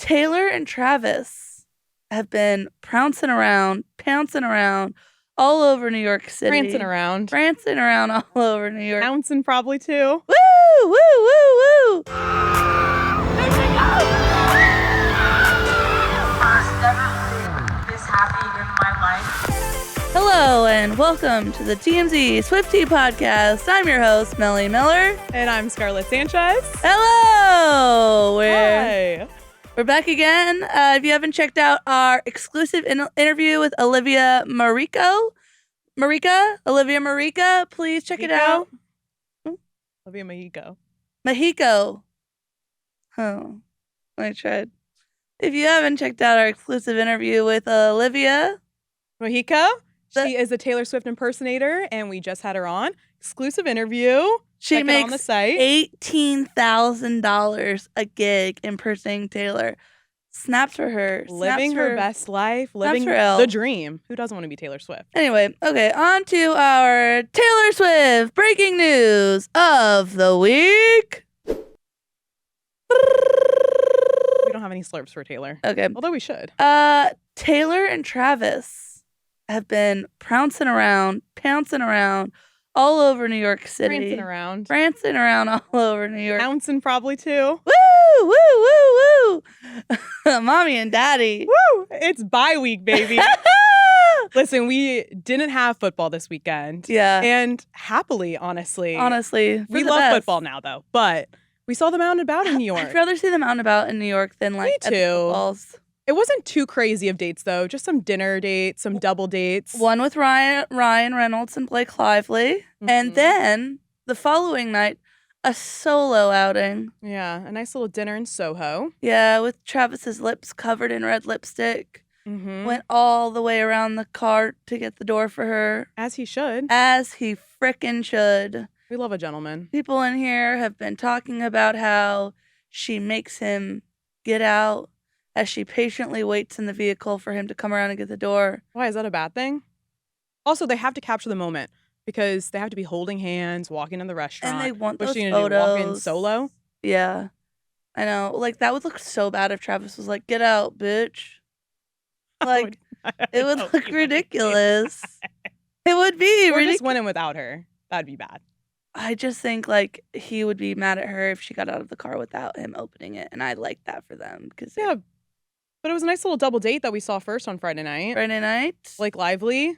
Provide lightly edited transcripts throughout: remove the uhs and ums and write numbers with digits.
Taylor and Travis have been pouncing around all over New York City. Prancing around all over New York. Pouncing probably too. Woo, woo, woo, woo. I've never been this happy in my life. Hello and welcome to the TMZ Swiftie podcast. I'm your host, Melly Miller. And I'm Scarlett Sanchez. Hello! Hi. We're back again. If you haven't checked out our exclusive interview with Olivia Marica, please check it out. Olivia Mexico. Mexico. Oh, I tried. If you haven't checked out our exclusive interview with Olivia Mexico, she is a Taylor Swift impersonator, and we just had her on. Exclusive interview. She Check makes it on the site. $18,000 a gig impersonating Taylor. Snaps for her. Living her best life. Living the dream. Who doesn't want to be Taylor Swift? Anyway, okay, on to our Taylor Swift breaking news of the week. We don't have any slurps for Taylor. Okay. Although we should. Taylor and Travis have been pouncing around all over New York City. Prancing around all over New York. Pouncing probably too. Woo, woo, woo, woo. Mommy and daddy. Woo! It's bye week, baby. Listen, we didn't have football this weekend. Yeah. And happily, honestly. We love football now, though. But we saw them out and about in New York. I'd rather see them out and about in New York than like Me too. at footballs. It wasn't too crazy of dates, though. Just some dinner dates, some double dates. One with Ryan Reynolds and Blake Lively. Mm-hmm. And then the following night, a solo outing. Yeah, a nice little dinner in Soho. Yeah, with Travis's lips covered in red lipstick. Mm-hmm. Went all the way around the car to get the door for her. As he should. As he frickin' should. We love a gentleman. People in here have been talking about how she makes him get out as she patiently waits in the vehicle for him to come around and get the door. Why, is that a bad thing? Also, they have to capture the moment because they have to be holding hands, walking in the restaurant. And they want those photos. photos. Walk in solo? Yeah. I know. Like, that would look so bad if Travis was like, get out, bitch. Like, it would look ridiculous. It would be ridiculous. Just went in without her. That'd be bad. I just think, like, he would be mad at her if she got out of the car without him opening it. And I like that for them. Yeah. But it was a nice little double date that we saw first on Friday night. Blake Lively.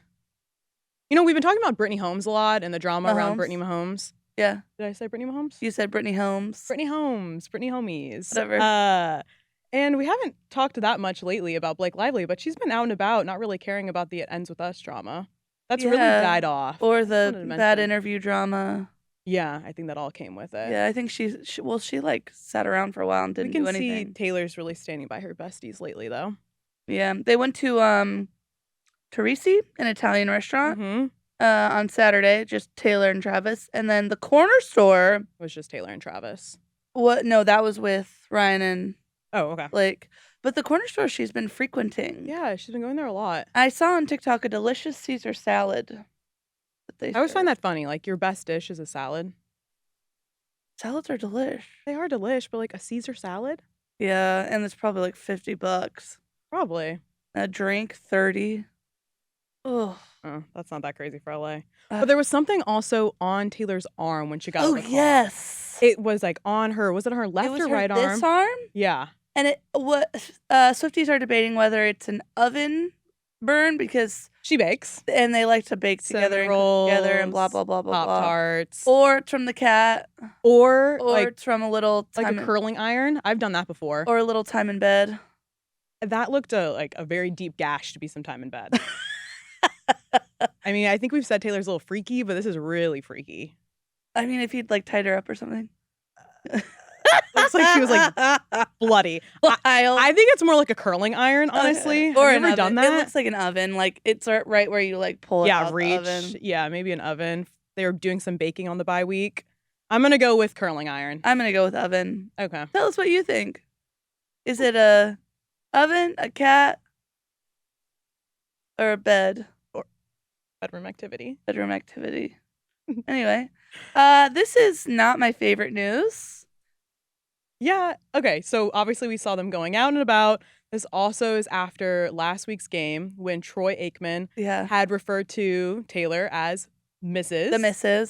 You know, we've been talking about Brittany Holmes a lot and the drama around Brittany Mahomes. Yeah. Did I say Brittany Mahomes? You said Brittany Holmes. Brittany Homies. Whatever. And we haven't talked that much lately about Blake Lively, but she's been out and about, not really caring about the It Ends With Us drama. That's really died off. Or the bad interview drama. Yeah, I think that all came with it. Yeah, I think she like sat around for a while and didn't do anything. We can see Taylor's really standing by her besties lately, though. Yeah, they went to Teresi, an Italian restaurant, on Saturday, just Taylor and Travis. And then the corner store was just Taylor and Travis. What? No, that was with Ryan and Blake. But the corner store she's been frequenting. Yeah, she's been going there a lot. I saw on TikTok a delicious Caesar salad. I always find that funny. Like, your best dish is a salad. Salads are delish. They are delish, but like a Caesar salad? Yeah, and it's probably like $50. Probably. A drink, $30. Oh, that's not that crazy for LA. But there was something also on Taylor's arm when she got out of the car. Yes. It was like on her. Was it her left or right arm? This arm? Yeah. And Swifties are debating whether it's an oven burn because she bakes and they like to bake together and cook together and blah blah blah blah Pop-Tarts. Or it's from the cat. Or like, it's from a little like a curling iron. I've done that before. Or a little time in bed. That looked like a very deep gash to be some time in bed. I mean, I think we've said Taylor's a little freaky, but this is really freaky. I mean, if he'd like tied her up or something. Looks like she was like bloody. I think it's more like a curling iron, honestly. Or have you ever done that? It looks like an oven. Like it's right where you like pull it out the oven. Yeah, maybe an oven. They were doing some baking on the bye week. I'm gonna go with curling iron. I'm gonna go with oven. Okay. Tell us what you think. Is it a oven, a cat, or a bed? Or bedroom activity. Bedroom activity. Anyway, this is not my favorite news. Yeah. Okay. So obviously we saw them going out and about. This also is after last week's game when Troy Aikman had referred to Taylor as Mrs.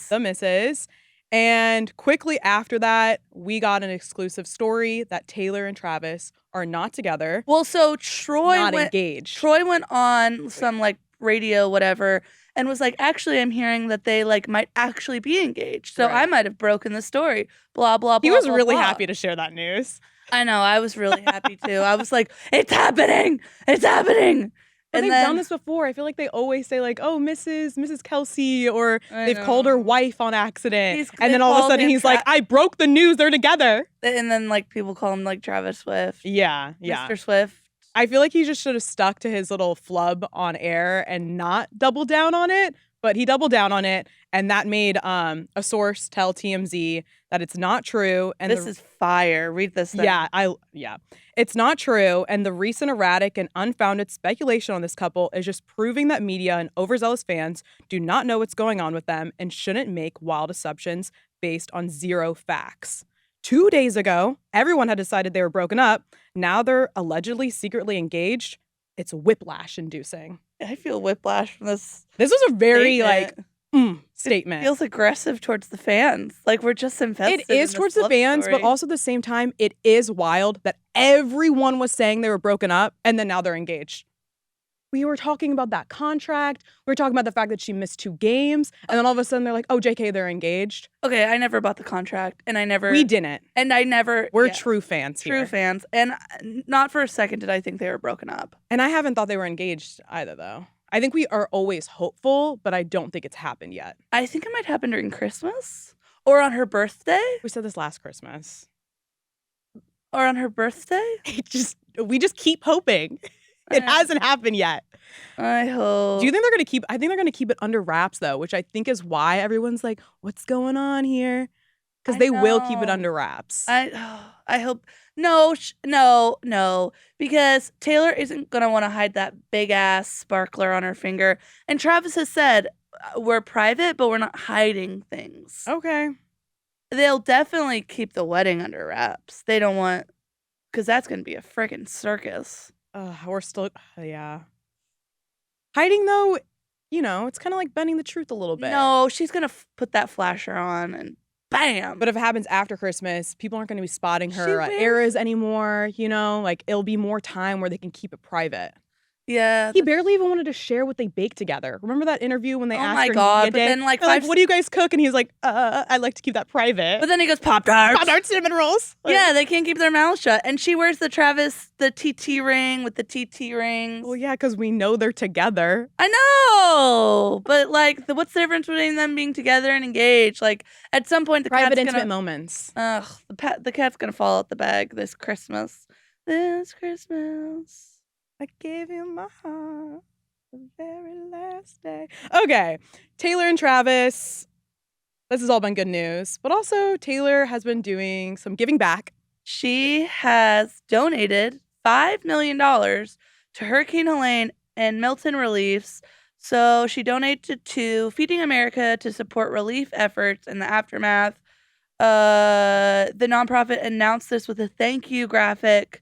The Mrs. And quickly after that, we got an exclusive story that Taylor and Travis are not together. Well, so Troy went engaged. Troy went on some like radio, whatever, and was like, actually, I'm hearing that they like might actually be engaged. So I might have broken the story. Blah, blah, blah. He was blah, really blah. happy to share that news. I know. I was really happy too. I was like, it's happening. It's happening. But they've done this before. I feel like they always say like, oh, Mrs. Kelsey, or they've called her wife on accident. And then all of a sudden he's like, I broke the news. They're together. And then like people call him like Travis Swift. Yeah. Mr. Swift. I feel like he just should have stuck to his little flub on air and not double down on it. But he doubled down on it, and that made a source tell TMZ that it's not true. And this is fire. Read this thing. Yeah. It's not true, and the recent erratic and unfounded speculation on this couple is just proving that media and overzealous fans do not know what's going on with them and shouldn't make wild assumptions based on zero facts. 2 days ago, everyone had decided they were broken up. Now they're allegedly secretly engaged. It's whiplash-inducing. I feel whiplash from this. This was a very statement. It feels aggressive towards the fans. Like we're just invested. It is towards the fans, but also at the same time, it is wild that everyone was saying they were broken up and then now they're engaged. We were talking about that contract. We were talking about the fact that she missed 2 games. And then all of a sudden they're like, oh, JK, they're engaged. Okay, I never bought the contract. And I never... We didn't. And I never... We're true fans here. True fans. And not for a second did I think they were broken up. And I haven't thought they were engaged either, though. I think we are always hopeful, but I don't think it's happened yet. I think it might happen during Christmas. Or on her birthday. We said this last Christmas. Or on her birthday. We just keep hoping. It hasn't happened yet. I hope. Do you think they're going to keep... I think they're going to keep it under wraps, though, which I think is why everyone's like, what's going on here? Because they will keep it under wraps. I hope... No. Because Taylor isn't going to want to hide that big-ass sparkler on her finger. And Travis has said, we're private, but we're not hiding things. Okay. They'll definitely keep the wedding under wraps. They don't want... Because that's going to be a freaking circus. We're still, hiding though, it's kind of like bending the truth a little bit. No, she's gonna put that flasher on and bam. But if it happens after Christmas, people aren't gonna be spotting her at eras anymore. Like it'll be more time where they can keep it private. Yeah. He barely even wanted to share what they baked together. Remember that interview when they asked her? Oh my God. But then like, what do you guys cook? And he's like, I like to keep that private. But then he goes, Pop-Tarts. Pop-Tarts, cinnamon rolls. Yeah, they can't keep their mouths shut. And she wears the TT ring with the TT rings. Well, yeah, because we know they're together. I know. But like, what's the difference between them being together and engaged? Like, at some point, the private, cat's intimate moments. The cat's gonna fall out the bag this Christmas. This Christmas. I gave you my heart the very last day. Okay, Taylor and Travis. This has all been good news. But also, Taylor has been doing some giving back. She has donated $5 million to Hurricane Helene and Milton reliefs. So she donated to Feeding America to support relief efforts in the aftermath. The nonprofit announced this with a thank you graphic.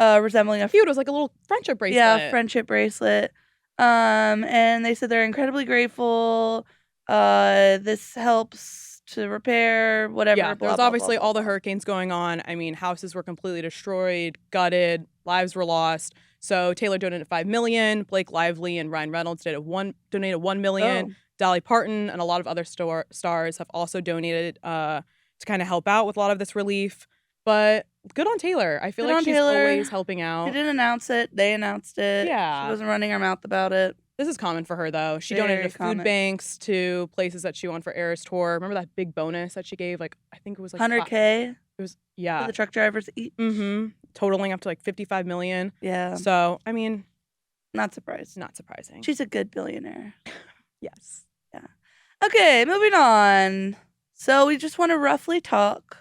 Resembling a cute. It was like a little friendship bracelet. Yeah, friendship bracelet. And they said they're incredibly grateful. This helps to repair whatever. Yeah, there's obviously all the hurricanes going on. I mean, houses were completely destroyed, gutted, lives were lost. So Taylor donated $5 million. Blake Lively and Ryan Reynolds donated $1 million. Oh. Dolly Parton and a lot of other stars have also donated to kind of help out with a lot of this relief. But good on Taylor. I feel like she's always helping out. She didn't announce it. They announced it. Yeah. She wasn't running her mouth about it. This is common for her, though. She donated to food banks, to places that she won for Eras Tour. Remember that big bonus that she gave? Like, I think it was like $100K. It was, yeah. For the truck drivers each. Mm-hmm. Totaling up to like $55 million. Yeah. So, I mean. Not surprised. Not surprising. She's a good billionaire. Yes. Yeah. Okay, moving on. So we just want to roughly talk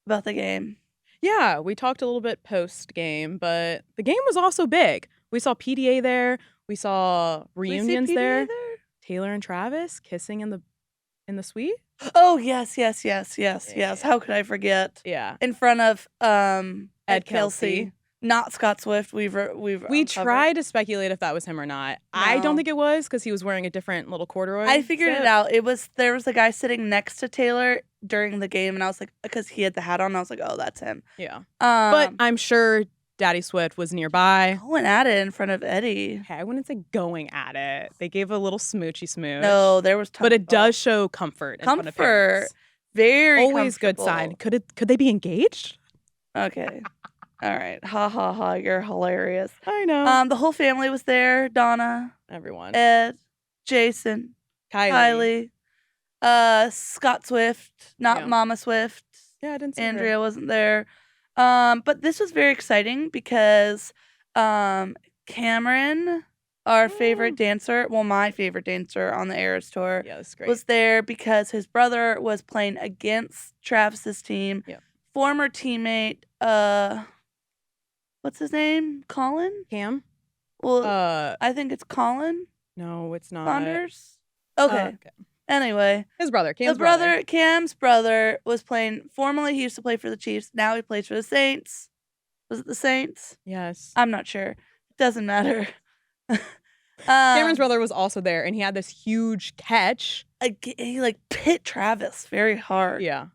about the game. Yeah, we talked a little bit post-game, but the game was also big. We saw PDA there. We saw reunions there. Taylor and Travis kissing in the suite. Oh, yes. How could I forget? Yeah. In front of Ed Kelsey. Kelsey, not Scott Swift. We uncovered. tried to speculate if that was him or not. I No. don't think it was because he was wearing a different little corduroy. I figured zip. it out. There was a guy sitting next to Taylor during the game, and I was like, because he had the hat on, I was like, oh, that's him. Yeah. But I'm sure Daddy Swift was nearby. Going at it in front of Eddie. Okay, I wouldn't say going at it. They gave a little smoochy smooch. No, there was but it does show comfort. In front of parents. Very always good sign. Could they be engaged? Okay. All right. Ha ha ha. You're hilarious. I know. The whole family was there. Donna, everyone. Ed, Jason, Kylie, Scott Swift, not Mama Swift. Yeah, I didn't see Andrea her. wasn't there. But this was very exciting because Cameron, our favorite dancer, well, my favorite dancer on the Eras tour, that's great. was there because his brother was playing against Travis's team. Yeah. Former teammate, what's his name? Colin? Cam? Well, I think it's Colin. No, it's not. Saunders? Okay. Anyway. His brother, Cam's brother was playing, formerly he used to play for the Chiefs. Now he plays for the Saints. Was it the Saints? Yes. I'm not sure. It doesn't matter. Cameron's brother was also there, and he had this huge catch. He hit Travis very hard. Yeah.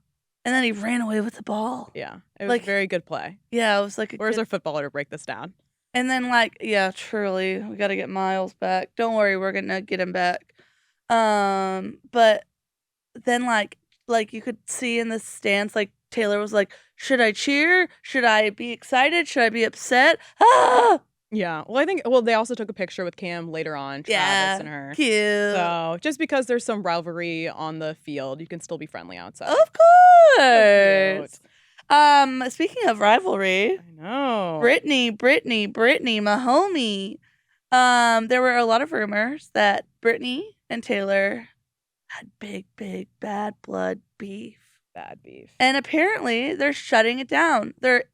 And then he ran away with the ball. Yeah. It was a very good play. Yeah, it was like where's our footballer to break this down? And then truly, we got to get Miles back. Don't worry, we're going to get him back. But then like you could see in the stands, Taylor was like, should I cheer? Should I be excited? Should I be upset? Ah! Yeah. Well, they also took a picture with Cam later on, Travis and her. Cute. So just because there's some rivalry on the field, you can still be friendly outside. Of course. So speaking of rivalry, I know. Brittany, my homie. There were a lot of rumors that Brittany and Taylor had big, bad blood beef. Bad beef. And apparently they're shutting it down. They're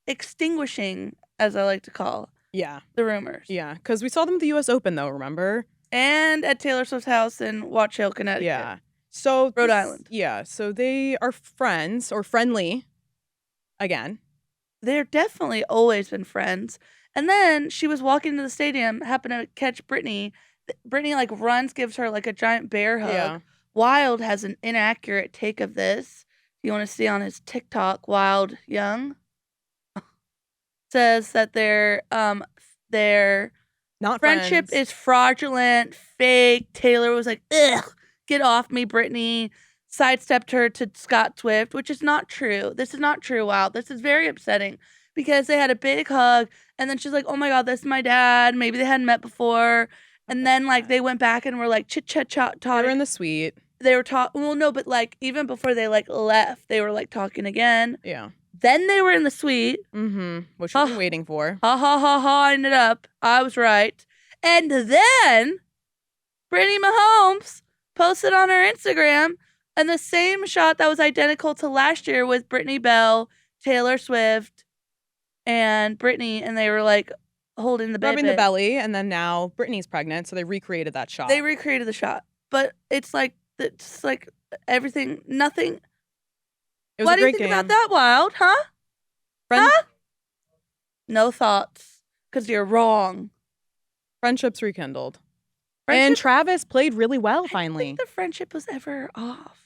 extinguishing, as I like to call the rumors. Yeah, because we saw them at the U.S. Open, though, remember? And at Taylor Swift's house in Watch Hill, Connecticut. Yeah. So Rhode Island. Yeah, so they are friends, or friendly, again. They're definitely always been friends. And then she was walking to the stadium, happened to catch Brittany. Brittany runs, gives her a giant bear hug. Yeah. Wild has an inaccurate take of this. You want to see on his TikTok, Wild Young says that their not friendship is fraudulent, fake. Taylor was like, ugh, get off me, Brittany. Sidestepped her to Scott Swift, which is not true. This is not true, Wild. This is very upsetting because they had a big hug, and then she's like, oh my God, this is my dad. Maybe they hadn't met before. And then they went back and were chit-chat. They were in the suite. They were talking. Well, no, but even before they left, they were talking again. Yeah. Then they were in the suite. Mm-hmm. Which we've been waiting for. Ha ha ha ha! I ended up. I was right. And then Brittany Mahomes posted on her Instagram, and the same shot that was identical to last year with Brittany Bell, Taylor Swift, and Brittany, and they were holding the baby. Rubbing the belly, and then now Brittany's pregnant, so they recreated that shot. They recreated the shot, but it's everything, nothing. It was what a great do you think game. about that, Wild? Huh? Huh? No thoughts, because you're wrong. Friendships rekindled. And Travis played really well, finally. I don't think the friendship was ever off.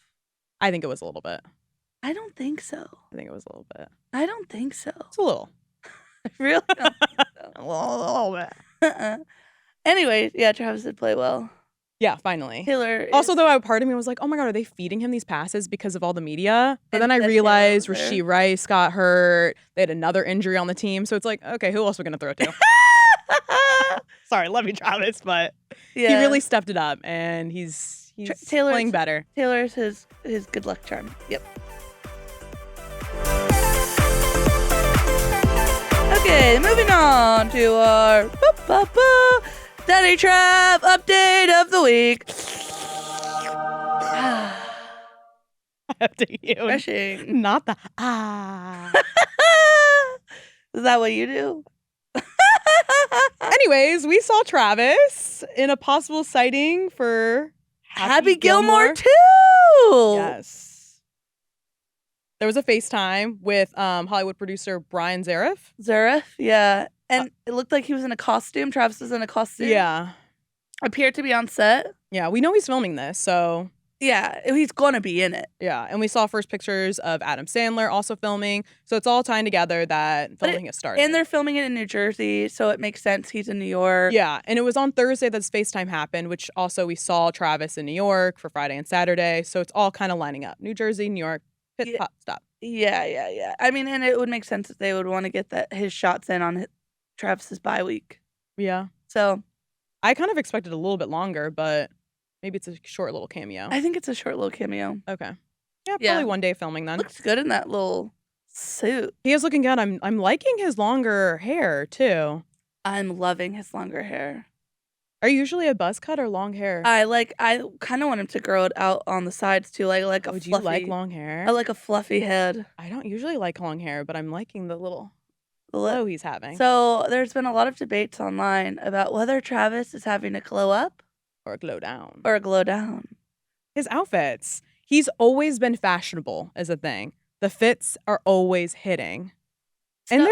I think it was a little bit. I don't think so. I think it was a little bit. I don't think so. It's a little. I really don't think so. A little bit. Anyway, yeah, Travis did play well. Yeah, finally. Taylor. Also, though, part of me was like, oh my God, are they feeding him these passes because of all the media? But then I realized Rasheed Rice got hurt. They had another injury on the team. So it's like, okay, who else are we going to throw it to? Sorry, love you, Travis, but he really stepped it up, and he's playing better. Taylor's his good luck charm. Yep. Okay, moving on to our Daddy Trav update of the week. Update you. Refreshing. Not the Is that what you do? Anyways, we saw Travis in a possible sighting for Happy Gilmore 2! too. Yes. There was a FaceTime with Hollywood producer Brian Zaref. Zaref, yeah. And it looked like he was in a costume. Travis was in a costume. Yeah. Appeared to be on set. Yeah, we know he's filming this, so Yeah, he's going to be in it. yeah. And we saw first pictures of Adam Sandler also filming. So it's all tying together that filming has started. And they're filming it in New Jersey, so it makes sense. He's in New York. Yeah, and it was on Thursday that this FaceTime happened, which also we saw Travis in New York for Friday and Saturday. So it's all kind of lining up. New Jersey, New York, pit, Yeah. pop, stop. Yeah. I mean, and it would make sense that they would want to get his shots in on Travis's bye week. Yeah. So I kind of expected a little bit longer, but maybe it's a short little cameo. I think it's a short little cameo. Okay. Yeah, Yeah. probably one day filming then. Looks good in that little suit. He is looking good. I'm liking his longer hair too. I'm loving his longer hair. Are you usually a buzz cut or long hair? I kind of want him to grow it out on the sides too, like a Would fluffy. you like long hair? I like a fluffy head. I don't usually like long hair, but I'm liking the little The glow he's having. So there's been a lot of debates online about whether Travis is having a glow up Or a glow down. or a glow down. His outfits. He's always been fashionable as a thing. The fits are always hitting. And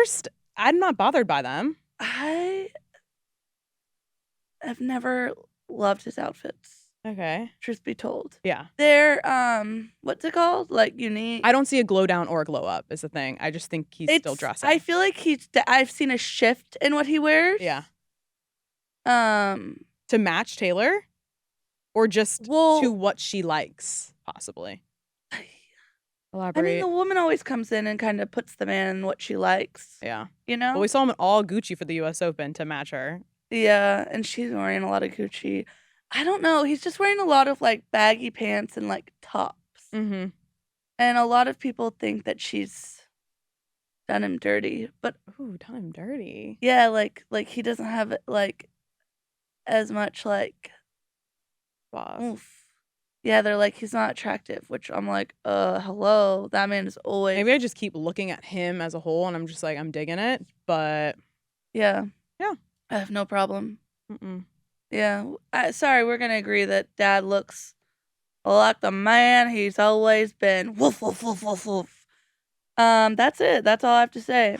I'm not bothered by them. I have never loved his outfits, Okay. truth be told. Yeah. They're what's it called? Like unique. I don't see a glow down or a glow up is the thing. I just think he's still dressing. I feel like I've seen a shift in what he wears. Yeah. Um To match Taylor? Or just Well- to what she likes, possibly. I Elaborate. mean, the woman always comes in and kind of puts the man in what she likes. Yeah. You know? Well, we saw him in all Gucci for the US Open to match her. Yeah, and she's wearing a lot of Gucci. I don't know. He's just wearing a lot of like baggy pants and like tops. Mm-hmm. And a lot of people think that she's done him dirty. But Ooh, done him dirty. yeah, like he doesn't have like as much like Boss. oof. Yeah, they're like he's not attractive, which I'm like, hello. That man is always Maybe I just keep looking at him as a whole and I'm just like, I'm digging it. But Yeah. Yeah. I have no problem. mm-mm. Yeah. Sorry, we're gonna agree that Dad looks like the man he's always been. Woof woof woof woof woof. That's it. That's all I have to say.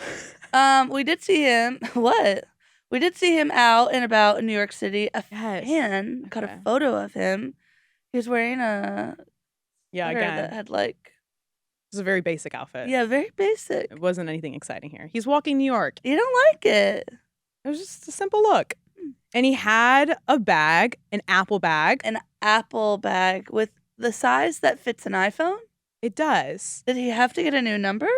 We did see him. What? We did see him out and about in New York City. A Yes. fan got a Okay. photo of him. He was wearing a Yeah, sweater again, that had like it's a very basic outfit. yeah, very basic. It wasn't anything exciting here. He's walking New York. You don't like it. It was just a simple look. And he had a bag, an Apple bag. An Apple bag with the size that fits an iPhone. It does. Did he have to get a new number?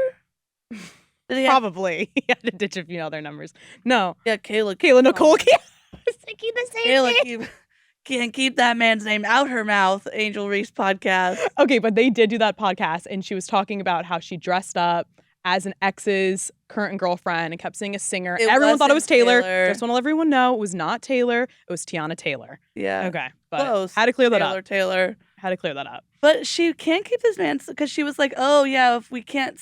Did he have Probably. He had to ditch a few other numbers. No. Yeah, Kayla Nicole. Oh. I was thinking the same Kayla can't keep that man's name out her mouth, Angel Reese podcast. Okay, but they did do that podcast, and she was talking about how she dressed up as an ex's current girlfriend and kept saying a singer. It Everyone thought it was wasn't Taylor. Taylor. Just want to let everyone know it was not Taylor. It was Tiana Taylor. Yeah. Okay, but Close. had to clear that up. Taylor. Had to clear that up. But she can't keep this man because she was like, oh, yeah, if we can't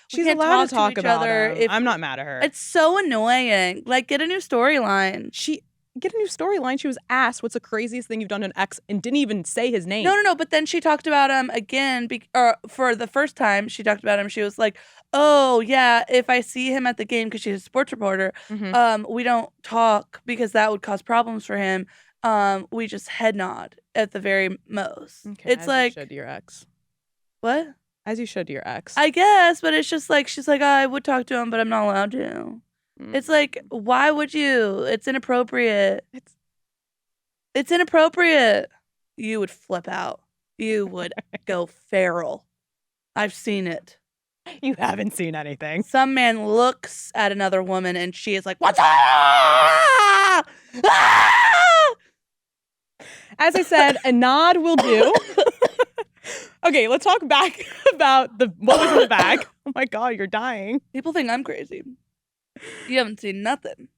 She's can't allowed to talk each about other. him. I'm not mad at her. It's so annoying. Like, get a new storyline. She get a new storyline. She was asked, "What's the craziest thing you've done to an ex?" and didn't even say his name. No. But then she talked about him again, or for the first time she talked about him. She was like, "Oh yeah, if I see him at the game because she's a sports reporter, Mhm. we don't talk because that would cause problems for him. We just head nod at the very most. Okay, It's as like you should to your ex. what? As you should to your ex. I guess, but it's just like she's like, I would talk to him, but I'm not allowed to. Mm. It's like, why would you? It's inappropriate. It's- It's inappropriate. You would flip out. You would go feral. I've seen it. You haven't seen anything. Some man looks at another woman and she is like, what's up? Ah! As I said, a nod will do. Okay, let's talk back about what was in the bag. Oh my god, you're dying. People think I'm crazy. You haven't seen nothing.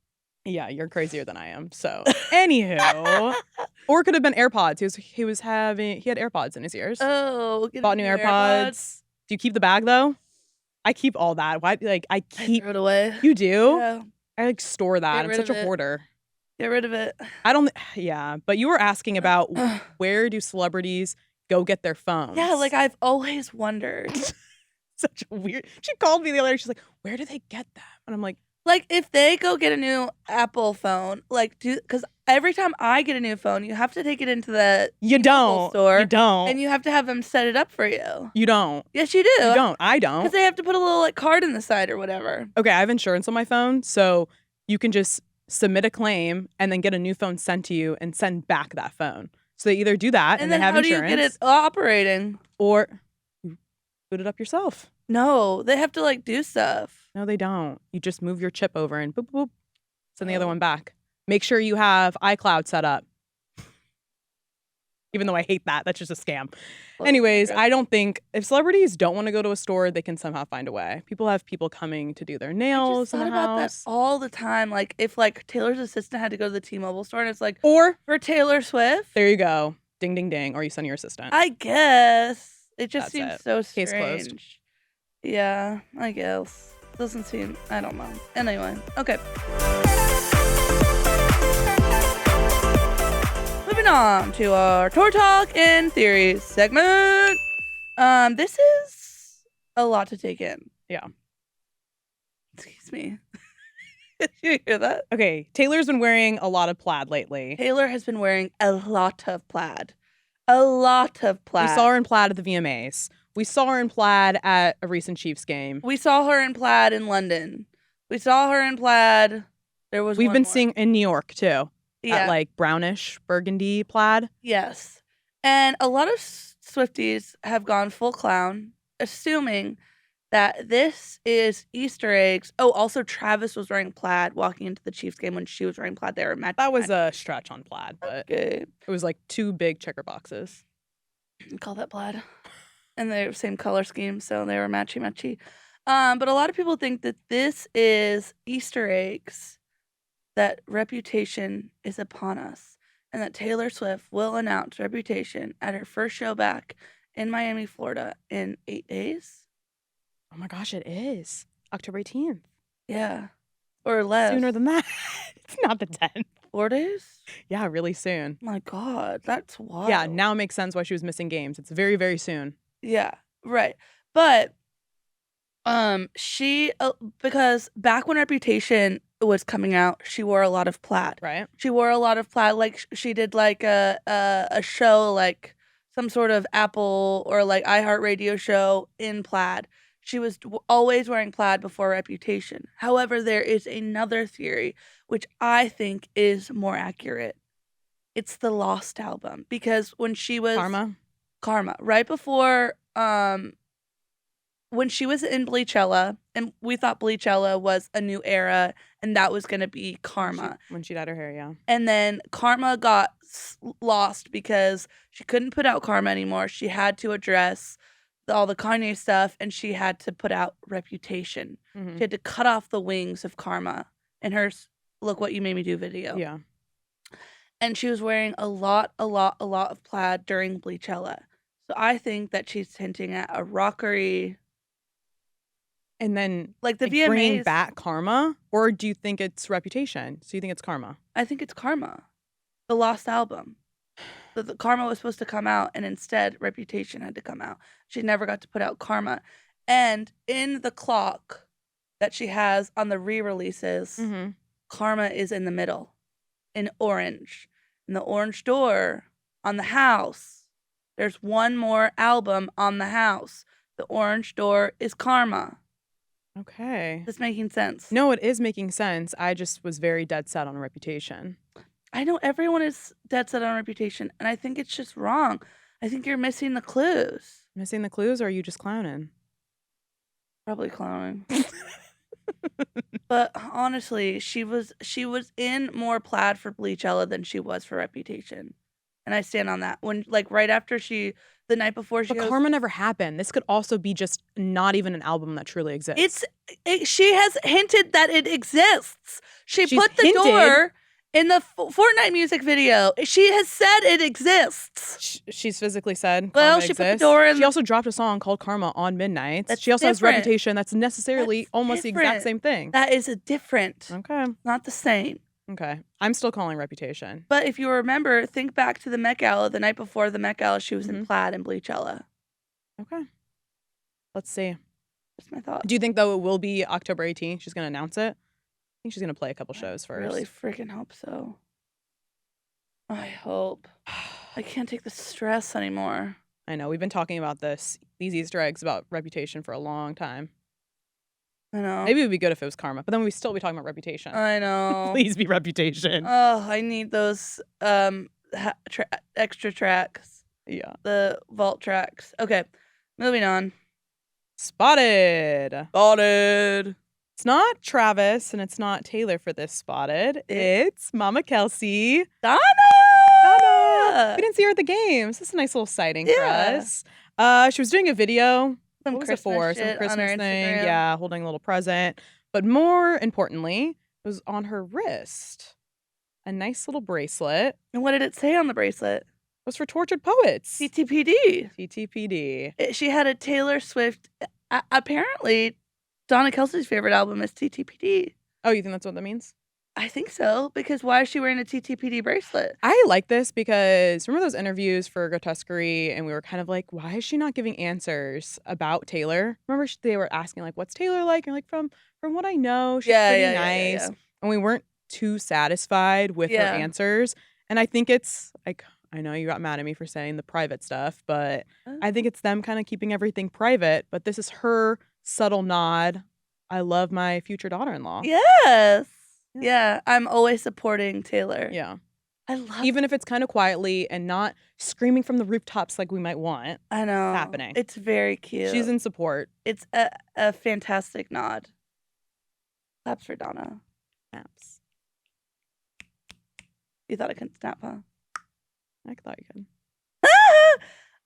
Yeah, you're crazier than I am. So, anywho, or it could have been AirPods. He had AirPods in his ears. Oh, get Bought new AirPods. Do you keep the bag though? I keep all that. Why? Like I I keep. throw it away. You do? Yeah, I like store that. Get I'm rid such of a it. hoarder. get rid of it. I don't. Yeah, but you were asking about where do celebrities go get their phones. Yeah, like I've always wondered. Such a weird. She called me the other day. She's like, "Where do they get them?" And I'm like, Like if they go get a new Apple phone, like because every time I get a new phone, you have to take it into the "You Apple don't. store, You don't. and you have to have them set it up for you. You don't. Yes, you do. You don't. I don't. Because they have to put a little like card in the side or whatever. Okay, I have insurance on my phone, so you can just submit a claim and then get a new phone sent to you and send back that phone. So they either do that and then they have how insurance, do you get it operating? or you boot it up yourself. No, they have to like do stuff. No, they don't. You just move your chip over and boop, boop, boop, send the other one back. Make sure you have iCloud set up. Even though I hate that. That's just a scam. Anyways, I don't think if celebrities don't want to go to a store, they can somehow find a way. People have people coming to do their I nails just in thought the about that house. all the time. Like if like Taylor's assistant had to go to the T-Mobile store, and it's like Or for Taylor Swift. there you go. Ding, ding, ding. Or you send your assistant. I guess it just That's seems it. so Case strange. closed. Yeah, I guess doesn't seem. I don't know. Anyway, okay. Moving on to our tour talk and theories segment. This is a lot to take in. Yeah. Excuse me. Did you hear that? Okay, Taylor's been wearing a lot of plaid lately. Taylor has been wearing a lot of plaid. A lot of plaid. We saw her in plaid at the VMAs. We saw her in plaid at a recent Chiefs game. We saw her in plaid in London. We saw her in plaid. There was. We've been more. seeing in New York too. Yeah. At like brownish burgundy plaid. Yes. And a lot of Swifties have gone full clown, assuming that this is Easter eggs. Oh, also Travis was wearing plaid walking into the Chiefs game when she was wearing plaid. They were matching. That was a stretch on plaid, but Okay. it was like 2 big checker boxes. Call that plaid. And they're same color scheme, so they were matchy-matchy. But a lot of people think that this is Easter eggs, that Reputation is upon us, and that Taylor Swift will announce Reputation at her first show back in Miami, Florida in 8 days. Oh my gosh, it is. October 18th. Yeah. Or less. Sooner than that. It's not the 10th. 4 days? Yeah, really soon. My God, that's wild. Yeah, now it makes sense why she was missing games. It's very, very soon. Yeah, right. But she because back when Reputation was coming out, she wore a lot of plaid. Right. She wore a lot of plaid. Like she did like a show, like some sort of Apple or like iHeartRadio show in plaid. She was always wearing plaid before Reputation. However, there is another theory which I think is more accurate. It's the Lost album, because when she was Karma, right before when she was in Bleachella, and we thought Bleachella was a new era, and that was going to be Karma. When she dyed her hair, yeah. And then Karma got lost because she couldn't put out Karma anymore. She had to address all the Kanye stuff, and she had to put out Reputation. Mm-hmm. She had to cut off the wings of Karma in her Look What You Made Me Do video. Yeah. And she was wearing a lot of plaid during Bleachella. So I think that she's hinting at a rockery. And then like the VMAs, bringing VMAs. back Karma? Or do you think it's Reputation? So you think it's Karma? I think it's Karma. The Lost album. The Karma was supposed to come out, and instead Reputation had to come out. She never got to put out Karma. And in the clock that she has on the re-releases, Mm-hmm. Karma is in the middle in orange. And the orange door on the house, there's one more album on the house. The orange door is Karma. Okay. Is this making sense? No, it is making sense. I just was very dead set on Reputation. I know everyone is dead set on Reputation, and I think it's just wrong. I think you're missing the clues. Missing the clues, or are you just clowning? Probably clowning. But honestly, she was in more plaid for Bleachella than she was for Reputation. And I stand on that. When like right after the night before she But goes, Karma never happened. This could also be just not even an album that truly exists. She has hinted that it exists. She's put the hinted. door in the Fortnite music video. She has said it exists. She's physically said Well, Karma she put exists. the door in. She also dropped a song called Karma on Midnight. That's She also has different. Reputation. That's necessarily That's almost the different. exact same thing. That is a different. Okay. Not the same. Okay. I'm still calling Reputation. But if you remember, think back to the Met Gala. The night before the Met Gala, she was in Mhm. plaid and bleachella. Okay. Let's see. Just my thought. Do you think, though, it will be October 18th? She's going to announce it? I think she's going to play a couple shows I first. really freaking hope so. I hope. I can't take the stress anymore. I know. We've been talking about these Easter eggs about Reputation for a long time. I know. Maybe it would be good if it was Karma, but then we'd still be talking about Reputation. I know. Please be Reputation. Oh, I need those extra tracks. Yeah. The vault tracks. Okay, moving on. Spotted. Spotted. It's not Travis and it's not Taylor for this Spotted. It's Mama Kelsey. Donna! We didn't see her at the games. This is a nice little sighting for Yeah. us. She was doing a video. Some What was it Christmas for? shit Some Christmas on her thing. Instagram. Yeah, holding a little present. But more importantly, it was on her wrist. A nice little bracelet. And what did it say on the bracelet? It was for Tortured Poets. TTPD. TTPD. She had a Taylor Swift. Apparently, Donna Kelsey's favorite album is TTPD. Oh, you think that's what that means? I think so, because why is she wearing a TTPD bracelet? I like this because remember those interviews for Grotesquerie, and we were kind of like, why is she not giving answers about Taylor? Remember they were asking like, what's Taylor like? And like from what I know, she's pretty nice. Yeah. And we weren't too satisfied with her answers. And I think it's like, I know you got mad at me for saying the private stuff, but I think it's them kind of keeping everything private. But this is her subtle nod. I love my future daughter-in-law. Yes. Yeah, I'm always supporting Taylor. Yeah. I love Even if it's kind of quietly and not screaming from the rooftops like we might want. I know. Happening. It's very cute. She's in support. It's a fantastic nod. Claps for Donna. Snaps. You thought I couldn't snap, huh? I thought you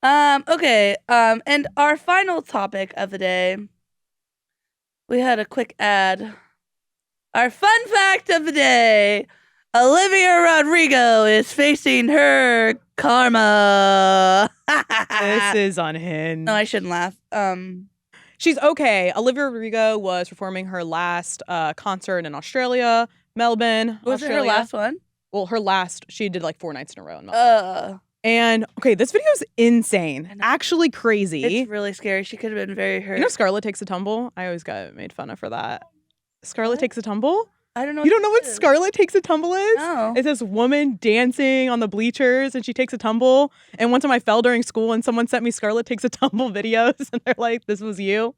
could. Okay. And our final topic of the day. We had a quick ad. Our fun fact of the day. Olivia Rodrigo is facing her karma. This is unhinged. No, I shouldn't laugh. She's okay. Olivia Rodrigo was performing her last concert in Australia, Melbourne. Was it her Australia. last one? Well, she did like 4 nights in a row in Melbourne. And okay, this video is insane. Actually crazy. It's really scary. She could have been very hurt. You know Scarlett Takes a Tumble? I always got made fun of for that. Scarlett Takes a Tumble? I don't know. You don't know what Scarlett Takes a Tumble is? No. It's this woman dancing on the bleachers and she takes a tumble. And one time I fell during school and someone sent me Scarlett Takes a Tumble videos and they're like, this was you.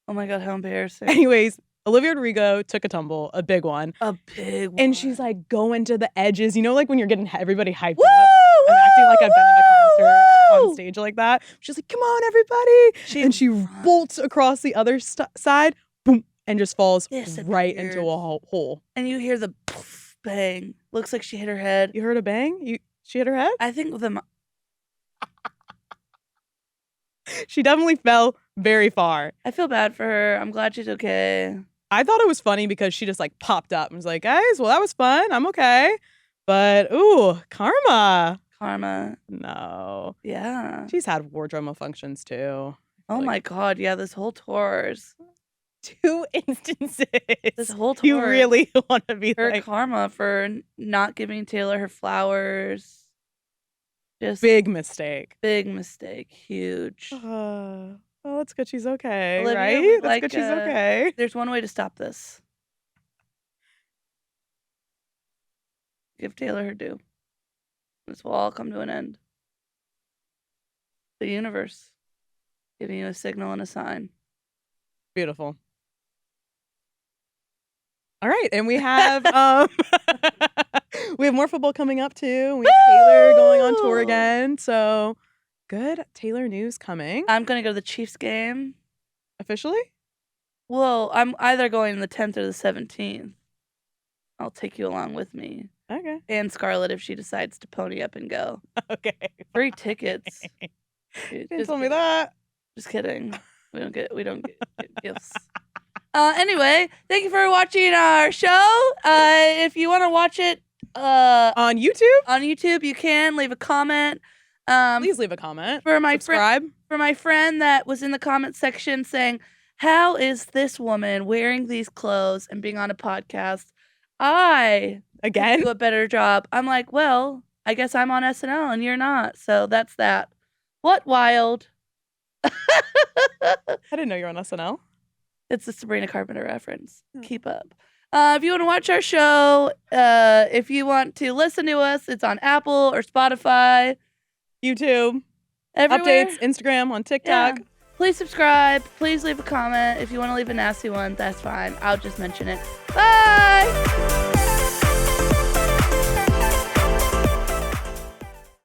Oh my God, how embarrassing. Anyways, Olivia Rodrigo took a tumble, a big one. A big one. And she's like going to the edges. You know, like when you're getting everybody hyped Woo! up. I'm acting like I've been at a concert Woo! on stage like that. She's like, come on, everybody. And she bolts across the other side, boom, and just falls right into a hole. And you hear the poof, bang. Looks like she hit her head. You heard a bang? She hit her head? I think She definitely fell very far. I feel bad for her. I'm glad she's okay. I thought it was funny because she just like popped up and was like, guys, well, that was fun. I'm okay. But, ooh, karma. Karma. No. Yeah. She's had wardrobe malfunctions too. Oh my God. Yeah, this whole tour's 2 instances. This whole tour. You really want to be her like karma for not giving Taylor her flowers. Just big mistake. Big mistake. Huge. Well, that's good she's okay, Olivia, right? That's good she's okay. There's one way to stop this. Give Taylor her due. This will all come to an end. The universe giving you a signal and a sign. Beautiful. All right, and we have we have more football coming up too. We have Taylor going on tour again, so good Taylor news coming. I'm gonna go to the Chiefs game. Officially? Well, I'm either going the 10th or the 17th. I'll take you along with me. Okay. And Scarlett if she decides to pony up and go. Okay. Free tickets. You didn't tell me that. Just kidding. We don't get gifts. Anyway, thank you for watching our show. If you want to watch it on YouTube, you can leave a comment. Please leave a comment. Subscribe. For my friend that was in the comment section saying, "How is this woman wearing these clothes and being on a podcast?" I Again? do a better job. I'm like, well, I guess I'm on SNL and you're not. So that's that. What wild? I didn't know you were on SNL. It's a Sabrina Carpenter reference. Keep up. If you want to watch our show, if you want to listen to us, it's on Apple or Spotify. YouTube. Everywhere. Updates, Instagram, on TikTok. Yeah. Please subscribe. Please leave a comment. If you want to leave a nasty one, that's fine. I'll just mention it. Bye!